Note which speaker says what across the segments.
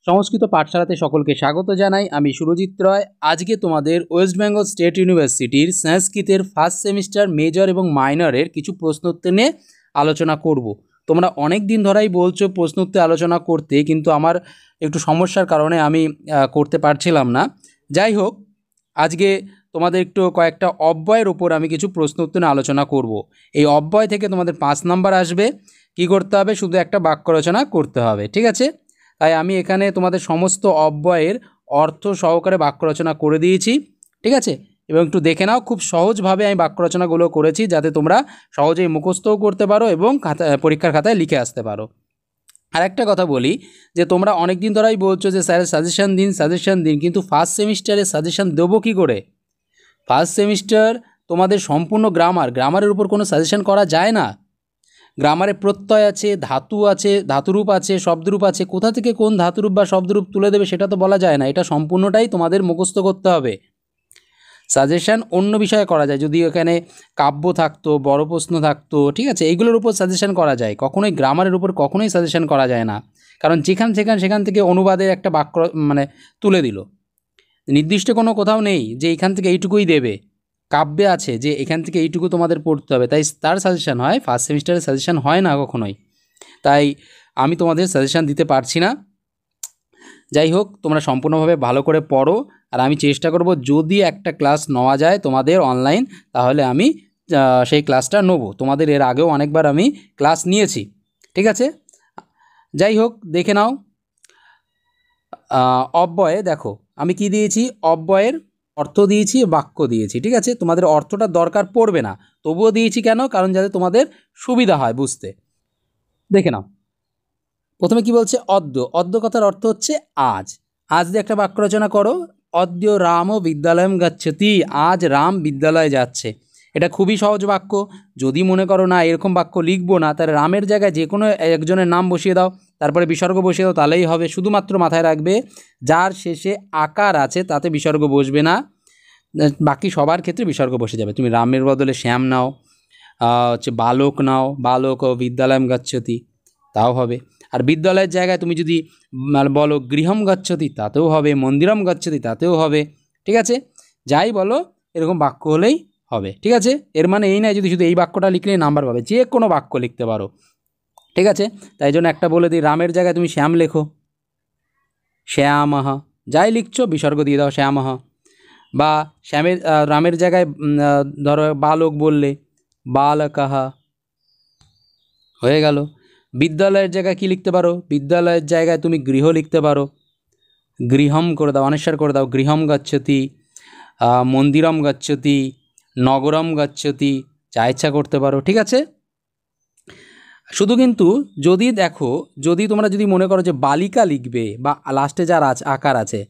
Speaker 1: সংস্কৃত পাঠশালাতে সকলকে স্বাগত জানাই। আমি সুরজিৎ রয়। আজকে তোমাদের ওয়েস্ট বেঙ্গল স্টেট ইউনিভার্সিটির সংস্কৃতের ফার্স্ট সেমিস্টার মেজর এবং মাইনরের কিছু প্রশ্নোত্তর নিয়ে আলোচনা করব। তোমরা অনেক দিন ধরেই বলছো প্রশ্নোত্তর আলোচনা করতে, কিন্তু আমার একটু সমস্যার কারণে আমি করতে পারছিলাম না। যাই হোক, আজকে তোমাদের একটু কয়েকটা অব্যয়ের ওপর আমি কিছু প্রশ্নোত্তর নিয়ে আলোচনা করব। এই অব্যয় থেকে তোমাদের 5 নাম্বার আসবে। কি করতে হবে? শুধু একটা বাক্য রচনা করতে হবে, ঠিক আছে? তাই আমি এখানে তোমাদের সমস্ত অব্যয়ের অর্থ সহকারে বাক্য রচনা করে দিয়েছি, ঠিক আছে? এবং একটু দেখে নাও, খুব সহজভাবে আমি বাক্য রচনাগুলো করেছি যাতে তোমরা সহজেই মুখস্থও করতে পারো এবং পরীক্ষার খাতায় লিখে আসতে পারো। আর একটা কথা বলি যে তোমরা অনেক দিন ধরেই বলছো যে স্যার সাজেশন দিন, কিন্তু ফার্স্ট সেমিস্টারে সাজেশন দেবো কী করে? ফার্স্ট সেমিস্টার তোমাদের সম্পূর্ণ গ্রামারের উপর কোনো সাজেশন করা যায় না। গ্রামারে প্রত্যয় আছে, ধাতু আছে, ধাতুরূপ আছে, শব্দরূপ আছে। কোথা থেকে কোন ধাতুরূপ বা শব্দরূপ তুলে দেবে সেটা তো বলা যায় না। এটা সম্পূর্ণটাই তোমাদের মুখস্থ করতে হবে। সাজেশন অন্য বিষয়ে করা যায়, যদি এখানে কাব্য থাকতো, বড় প্রশ্ন থাকতো, ঠিক আছে, এইগুলোর উপর সাজেশন করা যায়। কখনোই গ্রামারের উপর কখনোই সাজেশন করা যায় না, কারণ সেখান থেকে অনুবাদের একটা বাক্য তুলে দিল। নির্দিষ্ট কোনো কোথাও নেই যে এখান থেকে এইটুকুই দেবে। কাব্যে আছে যে এখান থেকে এইটুকু তোমাদের পড়তে হবে, তাই তার সাজেশন হয়। ফার্স্ট সেমিস্টারের সাজেশন হয় না কখনোই, তাই আমি তোমাদের সাজেশন দিতে পারছি না। যাই হোক, তোমরা সম্পূর্ণভাবে ভালো করে পড়ো, আর আমি চেষ্টা করব যদি একটা ক্লাস নেওয়া যায় তোমাদের অনলাইন, তাহলে আমি সেই ক্লাসটা নেব। তোমাদের এর আগেও অনেকবার আমি ক্লাস নিয়েছি, ঠিক আছে? যাই হোক, দেখে নাও অব্যয়ে। দেখো আমি কি দিয়েছি, অব্যয়ের অর্থ দিয়েছি, বাক্য দিয়েছি, ঠিক আছে? তোমাদের অর্থটা দরকার পড়বে না, তবুও দিয়েছি কেন? কারণ যাতে তোমাদের সুবিধা হয় বুঝতে। দেখে নাও, প্রথমে কি বলছে? অদ্য কথার অর্থ হচ্ছে আজ। আজ দিয়ে একটা বাক্য রচনা করো। অদ্য রাম বিদ্যালয়ম গচ্ছতি, আজ রাম বিদ্যালয়ে যাচ্ছে। এটা খুবই সহজ বাক্য। যদি মনে করো না এরকম বাক্য লিখবো না, তাহলে রামের জায়গায় যে কোনো একজনের নাম বসিয়ে দাও, তারপরে বিসর্গ বসিয়ে দাও, তাহলেই হবে। শুধুমাত্র মাথায় রাখবে যার শেষে আকার আছে তাতে বিসর্গ বসবে না, বাকি সবার ক্ষেত্রে বিসর্গ বসে যাবে। তুমি রামের বদলে শ্যাম নাও, হচ্ছে বালক নাও, বালক ও বিদ্যালয়ম গচ্ছতি, তাও হবে। আর বিদ্যালয়ের জায়গায় তুমি যদি বলো গৃহম গচ্ছতি, তাতেও হবে। মন্দিরম গচ্ছতি, তাতেও হবে, ঠিক আছে? যাই বলো, এরকম বাক্য হলেই হবে, ঠিক আছে? এর মানে এই নয় যদি শুধু এই বাক্যটা লিখলেই নাম্বার পাবে, যে কোনো বাক্য লিখতে পারো, ঠিক আছে? তাই জন্য একটা বলে দিই, রামের জায়গায় তুমি শ্যাম লেখো, শ্যামহ। যাই লিখছো বিসর্গ দিয়ে দাও, শ্যামহ। বা রামের জায়গায় ধরো বালক বললে বালকহ, হয়ে গেল। বিদ্যালয়ের জায়গায় কি লিখতে পারো? বিদ্যালয়ের জায়গায় তুমি গৃহ লিখতে পারো, গৃহম করে দাও, অনেশ্বর করে দাও, গৃহম গচ্ছতি। মন্দিরম গচ্ছতি, নগরম গচ্ছতি, যা ইচ্ছা করতে পারো, ঠিক আছে? শুধু কিন্তু যদি দেখো, তোমরা যদি মনে করো যে বালিকা লিখবে বা লাস্টে যার আকার আছে,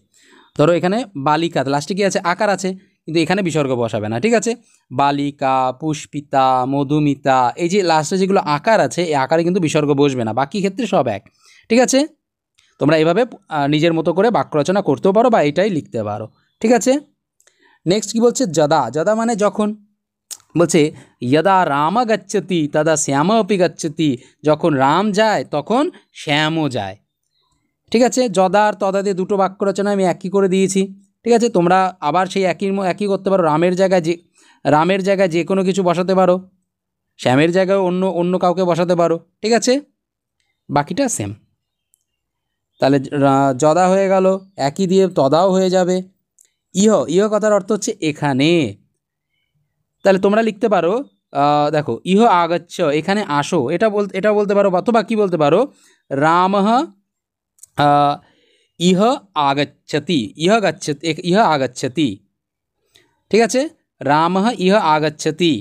Speaker 1: ধরো এখানে বালিকা, লাস্টে কি আছে? আকার আছে, কিন্তু এখানে বিসর্গ বসাবে না, ঠিক আছে? বালিকা, পুষ্পিতা, মধুমিতা, এই যে লাস্টে যেগুলো আকার আছে, এই আকারে কিন্তু বিসর্গ বসবে না, বাকি ক্ষেত্রে সব এক, ঠিক আছে? তোমরা এইভাবে নিজের মতো করে বাক্য রচনা করতেও পারো বা এটাই লিখতে পারো, ঠিক আছে? নেক্সট কি বলছে? যদা মানে যখন। বলছে যদা রাম গচ্ছতি তদা শ্যাম অপি গচ্ছতি, যখন রাম যায় তখন শ্যামও যায়, ঠিক আছে? যদা আর তদা দিয়ে দুটো বাক্য রচনা আমি একই করে দিয়েছি, ঠিক আছে? তোমরা আবার সেই একই করতে পারো। রামের জায়গায় যে কোনো কিছু বসাতে পারো, শ্যামের জায়গায় অন্য কাউকে বসাতে পারো, ঠিক আছে? বাকিটা সেম। তাহলে যদা হয়ে গেল, একই দিয়ে তদাও হয়ে যাবে। ইহ কথার অর্থ হচ্ছে এখানে। তাহলে তোমরা লিখতে পারো, দেখো ইহ আগচ্ছ, এখানে আসো, এটা বলতে পারো। অথবা কি বলতে পারো? রামঃ ইহ আগচ্ছতি, ইহ আগচ্ছতি, ঠিক আছে? রামঃ ইহ আগচ্ছতি।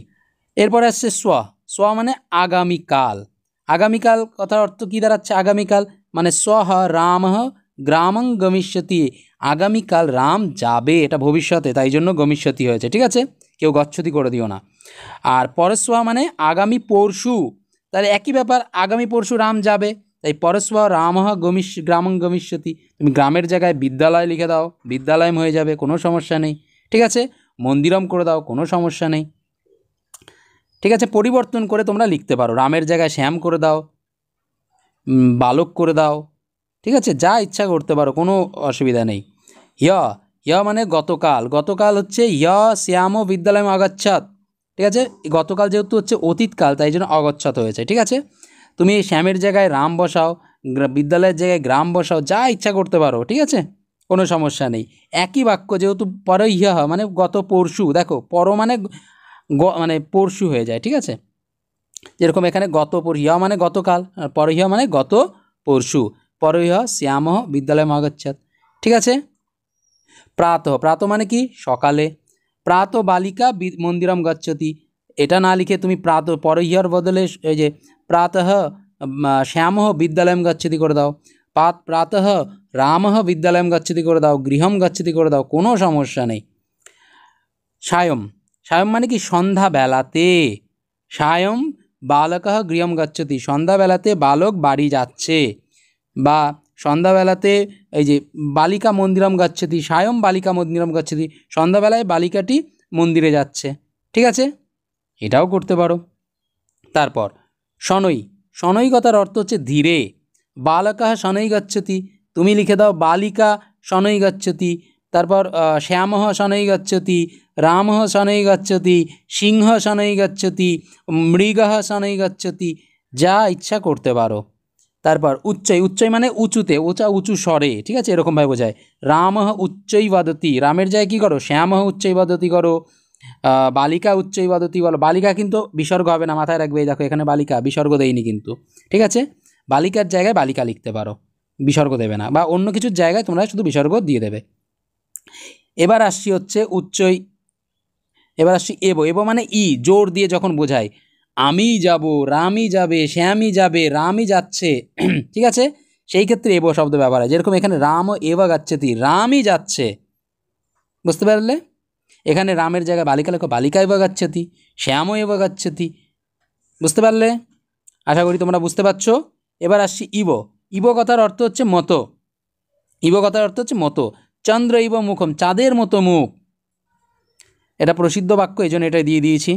Speaker 1: এরপরে আসছে স্ব মানে আগামীকাল। আগামীকাল কথার অর্থ কী দাঁড়াচ্ছে? আগামীকাল মানে স্বহ রামঃ গ্রামং গমিষ্যতি, আগামীকাল রাম যাবে, এটা ভবিষ্যতে, তাই জন্য গমিষ্যতি হয়েছে, ঠিক আছে? কেউ গচ্ছতি করে দিও না। আর পরস্ব মানে আগামী পরশু, তাহলে একই ব্যাপার, আগামী পরশু রাম যাবে, তাই পরস্ব রামঃ গ্রামং গমিষ্যতি। তুমি গ্রামের জায়গায় বিদ্যালয় লিখে দাও, বিদ্যালয়ম হয়ে যাবে, কোনো সমস্যা নেই, ঠিক আছে? মন্দিরম করে দাও, কোনো সমস্যা নেই, ঠিক আছে? পরিবর্তন করে তোমরা লিখতে পারো, রামের জায়গায় শ্যাম করে দাও, বালক করে দাও, ঠিক আছে, যা ইচ্ছা করতে পারো, কোনো অসুবিধা নেই। ইয় মানে গতকাল, গতকাল হচ্ছে ইয় শ্যাম বিদ্যালয় অগচ্ছাৎ। ঠিক আছে, গতকাল যেহেতু হচ্ছে অতীতকাল তাই জন্য অগচ্ছাৎ হয়েছে। ঠিক আছে, তুমি শ্যামের জায়গায় রাম বসাও, বিদ্যালয়ের জায়গায় গ্রাম বসাও, যা ইচ্ছা করতে পারো। ঠিক আছে, কোনো সমস্যা নেই। একই বাক্য যেহেতু পরে ইহ মানে গত পরশু, দেখো পর মানে মানে পরশু হয়ে যায়। ঠিক আছে, যেরকম এখানে গত ইহ মানে গতকাল, আর পরহিহ মানে গত পরশু। পরহিহ শ্যাম বিদ্যালয় মহাগচ্ছাৎ। ঠিক আছে, প্রাতঃ, প্রাতঃ মানে কি সকালে। প্রাতঃ বালিকা মন্দিরম গচ্ছতি, এটা না লিখে তুমি প্রাতঃ পরহিহর বদলে এই যে প্রাতঃ শ্যাম বিদ্যালয়ম গচ্ছতি করে দাও, প্রাতঃ রাম বিদ্যালয়ম গচ্ছতি করে দাও, গৃহম গচ্ছতি করে দাও, কোনো সমস্যা নেই। সায়ম, সায়ম মানে কি সন্ধ্যাবেলাতে। সায়ম বালক গৃহম গচ্ছতি, সন্ধ্যাবেলাতে বালক বাড়ি যাচ্ছে। বা সন্ধ্যাবেলাতে এই যে বালিকা মন্দিরম গচ্ছতি, সায়ম বালিকা মন্দিরম গচ্ছতি, সন্ধ্যাবেলায় বালিকাটি মন্দিরে যাচ্ছে। ঠিক আছে, এটাও করতে পারো। তারপর শনৈ, শনৈ কথার অর্থ হচ্ছে ধীরে। বালকः শনৈ গচ্ছতি, তুমি লিখে দাও বালিকা শনৈ গচ্ছতি। তারপর শ্যামः শনৈ গচ্ছতি, রামः শনৈ গচ্ছতি, সিংহ শনৈ গচ্ছতি, মৃগः শনৈ গচ্ছতি, যা ইচ্ছা করতে পারো। তারপর উচ্চৈ, উচ্চৈ মানে উঁচুতে, উঁচু স্বরে। ঠিক আছে, এরকমভাবে বোঝায়। রামः উচ্চৈ বদতি, রামের জায়গায় কী করো, শ্যামः উচ্চৈ বদতি করো। বালিকা উচ্চৈ বদতি বলো, বালিকা কিন্তু বিসর্গ হবে না, মাথায় রাখবে। দেখো এখানে বালিকা বিসর্গ দেয়নি কিন্তু। ঠিক আছে, বালিকার জায়গায় বালিকা লিখতে পারো, বিসর্গ দেবে না, বা অন্য কিছুর জায়গায় তোমরা শুধু বিসর্গ দিয়ে দেবে। এবার আসছি হচ্ছে উচ্চৈ, এবার আসছি এব। এব মানে ই, জোর দিয়ে যখন বোঝায়, আমি যাব, রামই যাবে, শ্যামই যাবে, রামই যাচ্ছে। ঠিক আছে, সেই ক্ষেত্রে এব শব্দ ব্যবহার হয়। যেরকম এখানে রাম এব গচ্ছতি, রামই যাচ্ছে। বুঝতে পারলে, এখানে রামের জায়গায় বালিকা লেখো, বালিকা এব গচ্ছতি, শ্যামও এব গচ্ছতি। বুঝতে পারলে, আশা করি তোমরা বুঝতে পারছো। এবার আসছি ইব। ইব কথার অর্থ হচ্ছে মতো। ইব কথার অর্থ হচ্ছে মতো। চন্দ্র ইব মুখম, চাঁদের মতো মুখ। এটা প্রসিদ্ধ বাক্য, এই জন্য এটা দিয়ে দিয়েছি।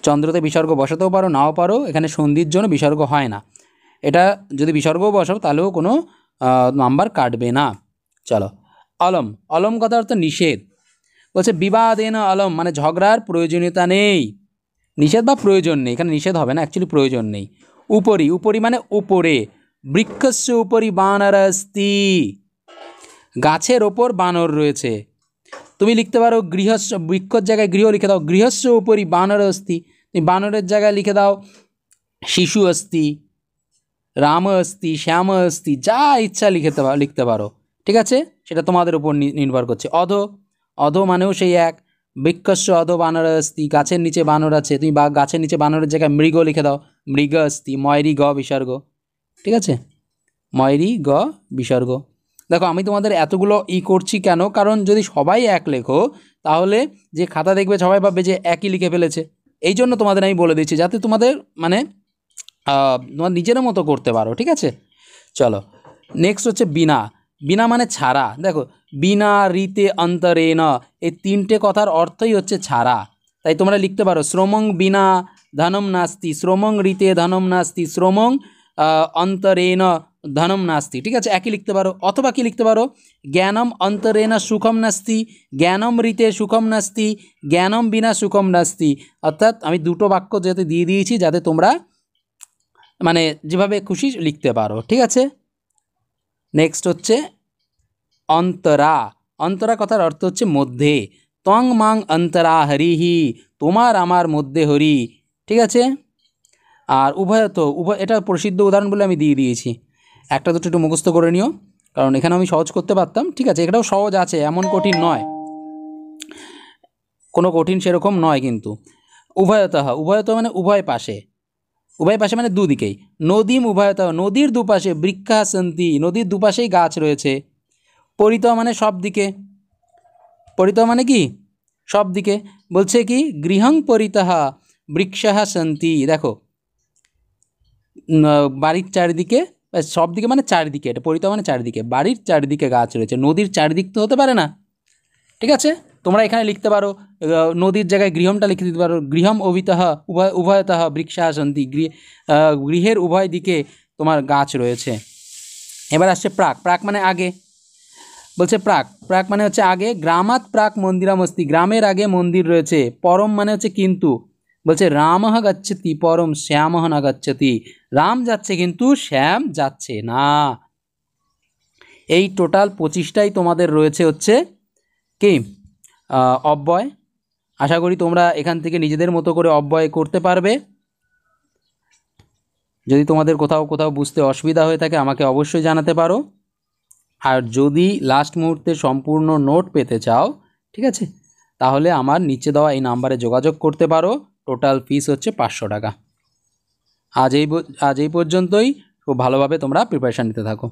Speaker 1: চন্দ্রতে বিসর্গ বসাতেও পারো, নাও পারো, এখানে সন্ধির জন্য বিসর্গ হয় না। এটা যদি বিসর্গও বসাও তাহলেও কোনো নাম্বার কাটবে না। চলো, অলম, অলম কথার অর্থ নিষেধ। বলছে বিবাদেন অলম মানে ঝগড়ার প্রয়োজনীয়তা নেই, নিষেধ বা প্রয়োজন নেই। এখানে নিষেধ হবে না, অ্যাকচুয়ালি প্রয়োজন নেই। উপরি, উপরি মানে উপরে। বৃক্ষস্য উপরি বানর অস্তি, গাছের ওপর বানর রয়েছে। তুমি লিখতে পারো গৃহস্য, বৃক্ষর জায়গায় গৃহ লিখে দাও, গৃহস্য উপরি বানর অস্তি। তুমি বানরের জায়গায় লিখে দাও শিশু অস্তি, রাম অস্তি, শ্যাম অস্তি, যা ইচ্ছা লিখতে পারো। ঠিক আছে, সেটা তোমাদের উপর নির্ভর করছে। অধ, অধ মানেও সেই এক। বৃক্ষস্য অধ বানর অস্তি, গাছের নিচে বানর আছে, তুমি গাছের নিচে বানরের জায়গায় মৃগ লিখে দাও, মৃগ অস্তি, ময়রি গ বিসর্গ। ঠিক আছে, ময়রি গ বিসর্গ। দেখো আমি তোমাদের এতগুলো করছি কেন, কারণ যদি সবাই এক লেখো তাহলে যে খাতা দেখবে সবাই ভাববে যে একই লিখে ফেলেছে। এই জন্য তোমাদের আমি বলে দিচ্ছি, যাতে তোমাদের মানে তোমার নিজের মতো করতে পারো। ঠিক আছে, চলো নেক্সট হচ্ছে বিনা। বিনা মানে ছাড়া। দেখো বিনা, রীতে, অন্তরেণ, এই তিনটে কথার অর্থই হচ্ছে ছাড়া। তাই তোমরা লিখতে পারো শ্রমং বিনা ধনম নাস্তি, শ্রমং রীতে ধনম নাস্তি, শ্রমং অন্তরেণ ধনম নাস্তি। ঠিক আছে, একই লিখতে পারো। অথবা কি লিখতে পারো, জ্ঞানম অন্তরেণ সুখম নাস্তি, জ্ঞানম রীতে সুখম নাস্তি, জ্ঞানম বিনা সুখম নাস্তি। অর্থাৎ আমি দুটো বাক্য যাতে দিয়ে দিয়েছি, যাতে তোমরা মানে যেভাবে খুশি লিখতে পারো। ঠিক আছে, নেক্সট হচ্ছে অন্তরা। অন্তরা কথার অর্থ হচ্ছে মধ্যে। তং মাং অন্তরা হরিহি, তোমার আমার মধ্যে হরি। ঠিক আছে, আর উভয়ত, উভয় এটা প্রসিদ্ধ উদাহরণ বলে আমি দিয়ে দিয়েছি। একটা দুটো একটু মুখস্থ করে নিও, কারণ এখানে আমি সহজ করতে পারতাম। ঠিক আছে, এটাও সহজ আছে, এমন কঠিন নয়, কোনো কঠিন সেরকম নয় কিন্তু। উভয়তঃ, উভয়ত মানে উভয় পাশে, উভয় পাশে মানে দুদিকেই। নদীম উভয়তঃ, নদীর দুপাশে। বৃক্ষা সন্তি, নদীর দুপাশেই গাছ রয়েছে। পরিতঃ মানে সব দিকে, পরিতঃ মানে কি সব দিকে। বলছে কি গৃহং পরিতঃ বৃক্ষাঃ সন্তি, দেখো বাড়ির চারিদিকে, সব দিকে মানে চারিদিকে, এটা পরিতঃ মানে চারিদিকে, বাড়ির চারিদিকে গাছ রয়েছে। নদীর চারিদিক তো হতে পারে না। ঠিক আছে, তোমরা এখানে লিখতে পারো নদীর জায়গায় গৃহমটা লিখে দিতে পারো, গৃহম অভিতঃ উভয়তঃ বৃক্ষাঃ সন্তি, গৃহের উভয় দিকে তোমার গাছ রয়েছে। এবার আসছে প্রাক। প্রাক মানে আগে, বলছে প্রাক। প্রাক মানে হচ্ছে আগে। গ্রামাৎ প্রাক মন্দিরামস্তি, গ্রামের আগে মন্দির রয়েছে। পরম মানে হচ্ছে কিন্তু, বলছে রামঃ গচ্ছতি পরম শ্যামঃ না গচ্ছতি, রাম যাচ্ছে কিন্তু শ্যাম যাচ্ছে না। এই টোটাল 25টাই তোমাদের রয়েছে হচ্ছে কি অব্যয়। আশা করি তোমরা এখান থেকে নিজেদের মতো করে অব্যয় করতে পারবে। যদি তোমাদের কোথাও কোথাও বুঝতে অসুবিধা হয়ে থাকে আমাকে অবশ্যই জানাতে পারো। আর যদি লাস্ট মুহূর্তে সম্পূর্ণ নোট পেতে চাও, ঠিক আছে, তাহলে আমার নিচে দেওয়া এই নাম্বারে যোগাযোগ করতে পারো। টোটাল ফিস হচ্ছে 500 টাকা। আজ এই পর্যন্তই। খুব ভালোভাবে তোমরা প্রিপারেশান নিতে থাকো।